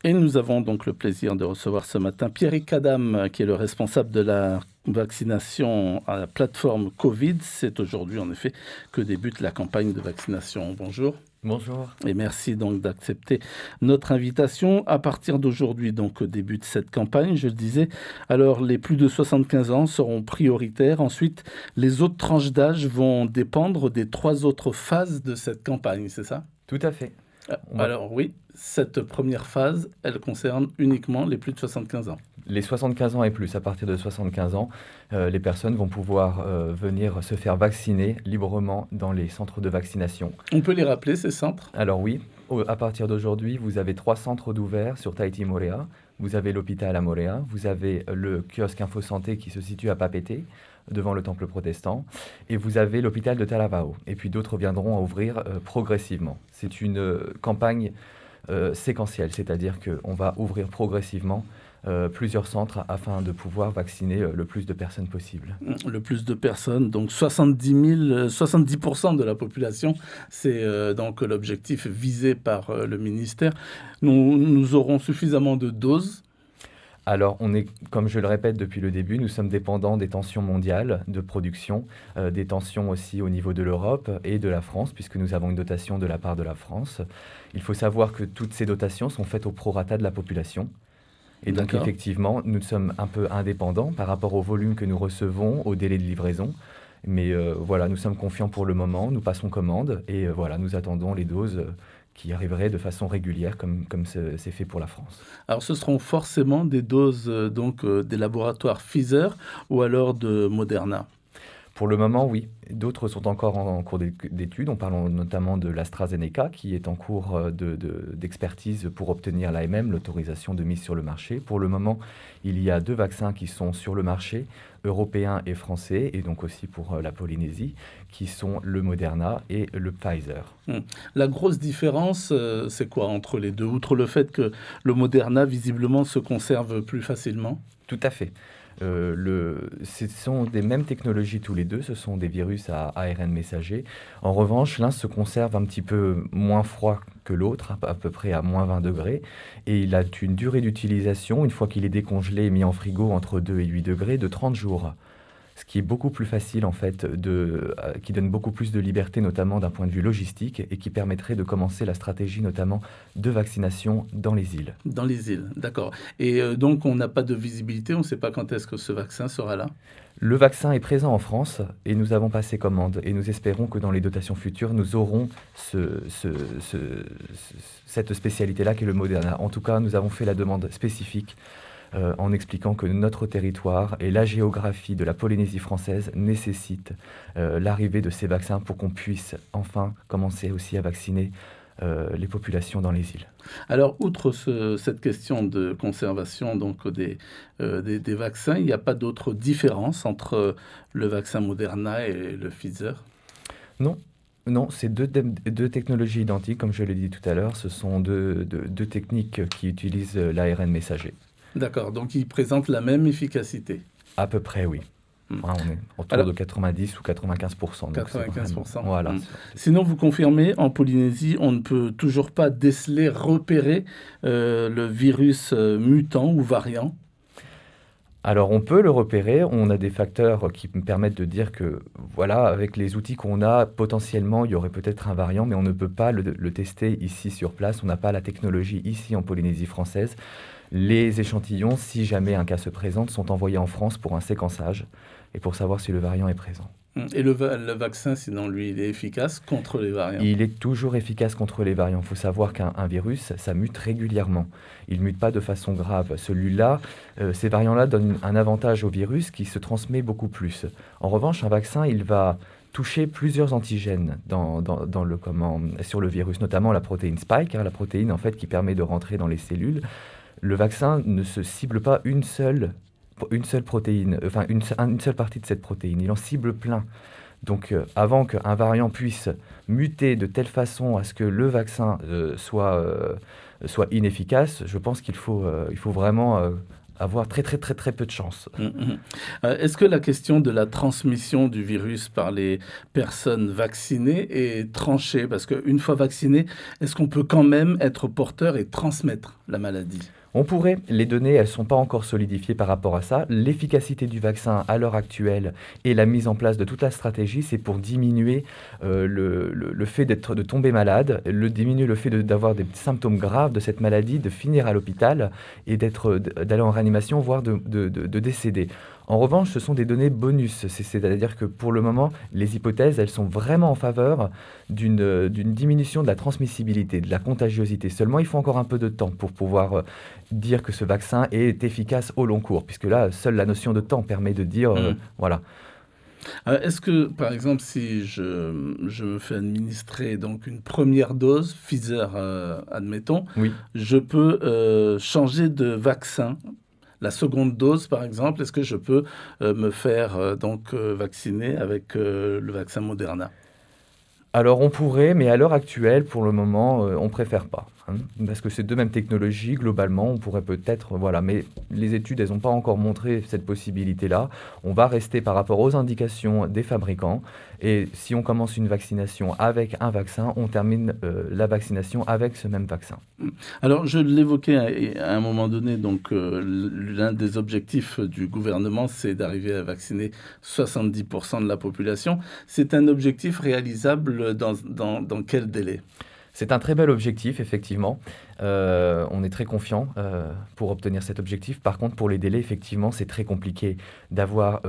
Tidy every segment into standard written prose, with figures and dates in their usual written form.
Et nous avons donc le plaisir de recevoir ce matin Pierrick Adam, qui est le responsable de la vaccination à la plateforme Covid. C'est aujourd'hui en effet que débute la campagne de vaccination. Bonjour. Bonjour. Et merci donc d'accepter notre invitation. À partir d'aujourd'hui, donc, débute cette campagne, je le disais. Alors, les plus de 75 ans seront prioritaires. Ensuite, les autres tranches d'âge vont dépendre des 3 autres phases de cette campagne, c'est ça ? Tout à fait. Alors oui, cette première phase, elle concerne uniquement les plus de 75 ans. Les 75 ans et plus, à partir de 75 ans, les personnes vont pouvoir venir se faire vacciner librement dans les centres de vaccination. On peut les rappeler, ces centres ? Alors oui, à partir d'aujourd'hui, vous avez 3 centres d'ouverts sur Tahiti Morea. Vous avez l'hôpital à Morea, vous avez le kiosque Info Santé qui se situe à Papeete, devant le temple protestant, et vous avez l'hôpital de Talavao. Et puis d'autres viendront à ouvrir progressivement. C'est une campagne séquentielle, c'est-à-dire qu'on va ouvrir progressivement plusieurs centres afin de pouvoir vacciner le plus de personnes possible. Le plus de personnes, donc 70% de la population, c'est donc l'objectif visé par le ministère. Nous aurons suffisamment de doses. Alors, comme je le répète depuis le début, nous sommes dépendants des tensions mondiales de production, des tensions aussi au niveau de l'Europe et de la France, puisque nous avons une dotation de la part de la France. Il faut savoir que toutes ces dotations sont faites au prorata de la population. Et donc, effectivement, nous sommes un peu indépendants par rapport au volume que nous recevons, au délai de livraison. Mais voilà, nous sommes confiants pour le moment, nous passons commande et voilà, nous attendons les doses qui arriveraient de façon régulière, comme c'est fait pour la France. Alors, ce seront forcément des doses des laboratoires Pfizer ou alors de Moderna ? Pour le moment, oui. D'autres sont encore en cours d'études. On parle notamment de l'AstraZeneca, qui est en cours d'expertise pour obtenir l'AMM, l'autorisation de mise sur le marché. Pour le moment, il y a 2 vaccins qui sont sur le marché, européens et français, et donc aussi pour la Polynésie, qui sont le Moderna et le Pfizer. La grosse différence, c'est quoi entre les deux ? Outre le fait que le Moderna, visiblement, se conserve plus facilement ? Tout à fait. Ce sont des mêmes technologies tous les deux, ce sont des virus à ARN messager. En revanche, l'un se conserve un petit peu moins froid que l'autre, à peu près à moins 20 degrés, et il a une durée d'utilisation, une fois qu'il est décongelé et mis en frigo entre 2 et 8 degrés, de 30 jours. Ce qui est beaucoup plus facile en fait, qui donne beaucoup plus de liberté, notamment d'un point de vue logistique, et qui permettrait de commencer la stratégie notamment de vaccination dans les îles. Dans les îles, d'accord. Et donc on n'a pas de visibilité, on ne sait pas quand est-ce que ce vaccin sera là ? Le vaccin est présent en France et nous avons passé commande et nous espérons que dans les dotations futures, nous aurons cette spécialité-là qui est le Moderna. En tout cas, nous avons fait la demande spécifique en expliquant que notre territoire et la géographie de la Polynésie française nécessitent l'arrivée de ces vaccins pour qu'on puisse enfin commencer aussi à vacciner les populations dans les îles. Alors, outre cette question de conservation donc, des vaccins, il n'y a pas d'autre différence entre le vaccin Moderna et le Pfizer ? Non, c'est deux technologies identiques, comme je l'ai dit tout à l'heure. Ce sont deux techniques qui utilisent l'ARN messager. D'accord, donc ils présentent la même efficacité ? À peu près, oui. On est autour de 90 ou 95%. 95%. Voilà. Sinon, vous confirmez, en Polynésie, on ne peut toujours pas déceler, repérer le virus mutant ou variant ? Alors, on peut le repérer. On a des facteurs qui me permettent de dire que, voilà, avec les outils qu'on a, potentiellement, il y aurait peut-être un variant, mais on ne peut pas le tester ici sur place. On n'a pas la technologie ici en Polynésie française. Les échantillons, si jamais un cas se présente, sont envoyés en France pour un séquençage et pour savoir si le variant est présent. Et le vaccin, sinon, lui, il est efficace contre les variants ? Il est toujours efficace contre les variants. Il faut savoir qu'un virus, ça mute régulièrement. Il ne mute pas de façon grave. Celui-là, ces variants-là donnent un avantage au virus qui se transmet beaucoup plus. En revanche, un vaccin, il va toucher plusieurs antigènes sur le virus, notamment la protéine Spike, la protéine en fait, qui permet de rentrer dans les cellules. Le vaccin ne se cible pas une seule protéine, enfin une seule partie de cette protéine. Il en cible plein. Donc avant qu'un variant puisse muter de telle façon à ce que le vaccin soit inefficace, je pense qu'il faut vraiment avoir très très très très peu de chance. Est-ce que la question de la transmission du virus par les personnes vaccinées est tranchée? Parce qu'une fois vacciné, est-ce qu'on peut quand même être porteur et transmettre la maladie? On pourrait, les données, elles ne sont pas encore solidifiées par rapport à ça. L'efficacité du vaccin à l'heure actuelle et la mise en place de toute la stratégie, c'est pour diminuer le fait de tomber malade, diminuer le fait d'avoir des symptômes graves de cette maladie, de finir à l'hôpital et d'aller en réanimation, voire de décéder. En revanche, ce sont des données bonus, c'est-à-dire que pour le moment, les hypothèses, elles sont vraiment en faveur d'une diminution de la transmissibilité, de la contagiosité. Seulement, il faut encore un peu de temps pour pouvoir dire que ce vaccin est efficace au long cours, puisque là, seule la notion de temps permet de dire, voilà. Est-ce que, par exemple, si je me fais administrer donc une première dose, Pfizer, admettons, Oui. je peux changer de vaccin? La seconde dose, par exemple, est-ce que je peux me faire vacciner avec le vaccin Moderna? Alors on pourrait, mais à l'heure actuelle, pour le moment, on préfère pas, hein, parce que c'est deux mêmes technologies, globalement, on pourrait peut-être, voilà, mais les études, elles n'ont pas encore montré cette possibilité-là. On va rester par rapport aux indications des fabricants, et si on commence une vaccination avec un vaccin, on termine la vaccination avec ce même vaccin. Alors, je l'évoquais à un moment donné, donc l'un des objectifs du gouvernement, c'est d'arriver à vacciner 70% de la population. C'est un objectif réalisable dans quel délai? C'est un très bel objectif, effectivement. On est très confiant pour obtenir cet objectif. Par contre, pour les délais, effectivement, c'est très compliqué d'avoir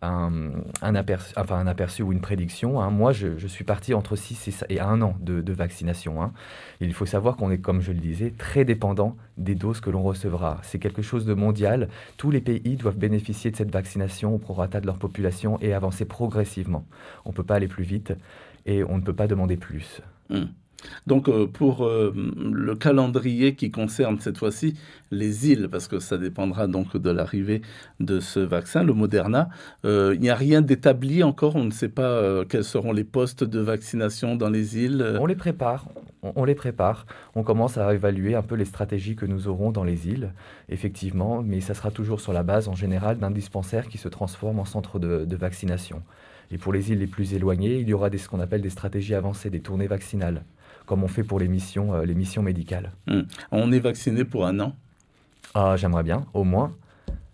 un aperçu ou une prédiction, hein. Moi, je suis parti entre 6 et 1 an de vaccination, hein. Il faut savoir qu'on est, comme je le disais, très dépendant des doses que l'on recevra. C'est quelque chose de mondial. Tous les pays doivent bénéficier de cette vaccination au prorata de leur population et avancer progressivement. On ne peut pas aller plus vite et on ne peut pas demander plus. Donc, pour le calendrier qui concerne cette fois-ci les îles, parce que ça dépendra donc de l'arrivée de ce vaccin, le Moderna, il n'y a rien d'établi encore. On ne sait pas quels seront les postes de vaccination dans les îles. On les prépare, on les prépare. On commence à évaluer un peu les stratégies que nous aurons dans les îles, effectivement, mais ça sera toujours sur la base, en général, d'un dispensaire qui se transforme en centre de vaccination. Et pour les îles les plus éloignées, il y aura ce qu'on appelle des stratégies avancées, des tournées vaccinales, comme on fait pour les missions médicales. On est vacciné pour 1 an? Ah, j'aimerais bien, au moins,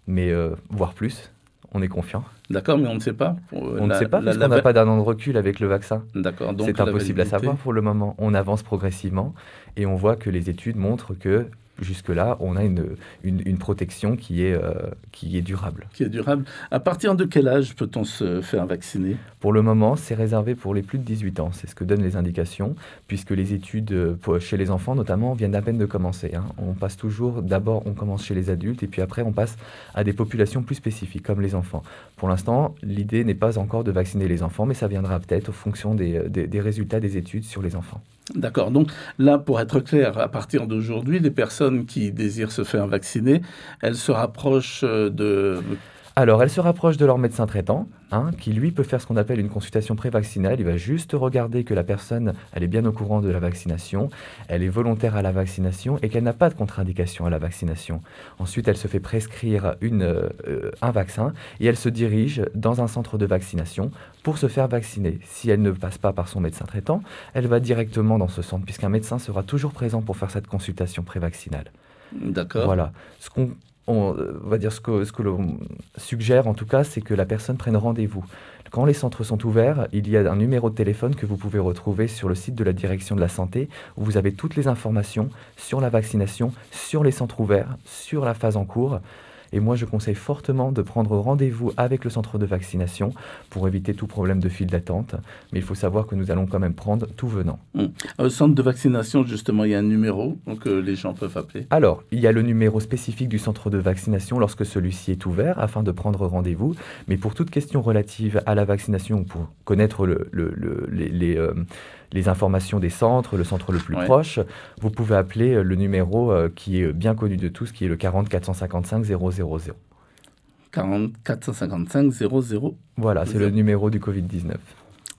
mais voire plus. On est confiant. D'accord, mais on ne sait pas. On ne sait pas parce qu'on n'a pas d'1 an de recul avec le vaccin. D'accord, donc c'est impossible à savoir pour le moment. On avance progressivement et on voit que les études montrent que jusque-là, on a une protection qui est durable. Qui est durable. À partir de quel âge peut-on se faire vacciner? Pour le moment, c'est réservé pour les plus de 18 ans. C'est ce que donnent les indications, puisque les études chez les enfants, notamment, viennent à peine de commencer, hein. On passe toujours, d'abord, on commence chez les adultes, et puis après, on passe à des populations plus spécifiques, comme les enfants. Pour l'instant, l'idée n'est pas encore de vacciner les enfants, mais ça viendra peut-être au fonction des résultats des études sur les enfants. D'accord. Donc là, pour être clair, à partir d'aujourd'hui, les personnes qui désirent se faire vacciner, elles se rapprochent de... Alors, elles se rapprochent de leur médecin traitant, hein, qui lui peut faire ce qu'on appelle une consultation prévaccinale. Il va juste regarder que la personne, elle est bien au courant de la vaccination, elle est volontaire à la vaccination et qu'elle n'a pas de contre-indication à la vaccination. Ensuite, elle se fait prescrire un vaccin et elle se dirige dans un centre de vaccination pour se faire vacciner. Si elle ne passe pas par son médecin traitant, elle va directement dans ce centre, puisqu'un médecin sera toujours présent pour faire cette consultation prévaccinale. D'accord. Voilà. On va dire ce que l'on suggère en tout cas, c'est que la personne prenne rendez-vous. Quand les centres sont ouverts, il y a un numéro de téléphone que vous pouvez retrouver sur le site de la Direction de la Santé, où vous avez toutes les informations sur la vaccination, sur les centres ouverts, sur la phase en cours. Et moi, je conseille fortement de prendre rendez-vous avec le centre de vaccination pour éviter tout problème de file d'attente. Mais il faut savoir que nous allons quand même prendre tout venant. Au centre de vaccination, justement, il y a un numéro que les gens peuvent appeler. Alors, il y a le numéro spécifique du centre de vaccination lorsque celui-ci est ouvert afin de prendre rendez-vous. Mais pour toute question relative à la vaccination ou pour connaître les informations des centres, le centre le plus proche, vous pouvez appeler le numéro qui est bien connu de tous, qui est le 40 455 000. 40 455 00. Voilà, c'est le numéro du Covid-19.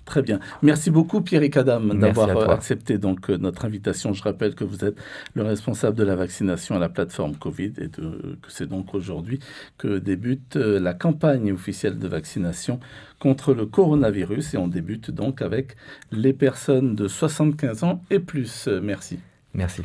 Très bien. Merci beaucoup Pierrick Adam Merci à d'avoir toi. accepté donc notre invitation. Je rappelle que vous êtes le responsable de la vaccination à la plateforme Covid et que c'est donc aujourd'hui que débute la campagne officielle de vaccination contre le coronavirus et on débute donc avec les personnes de 75 ans et plus. Merci. Merci.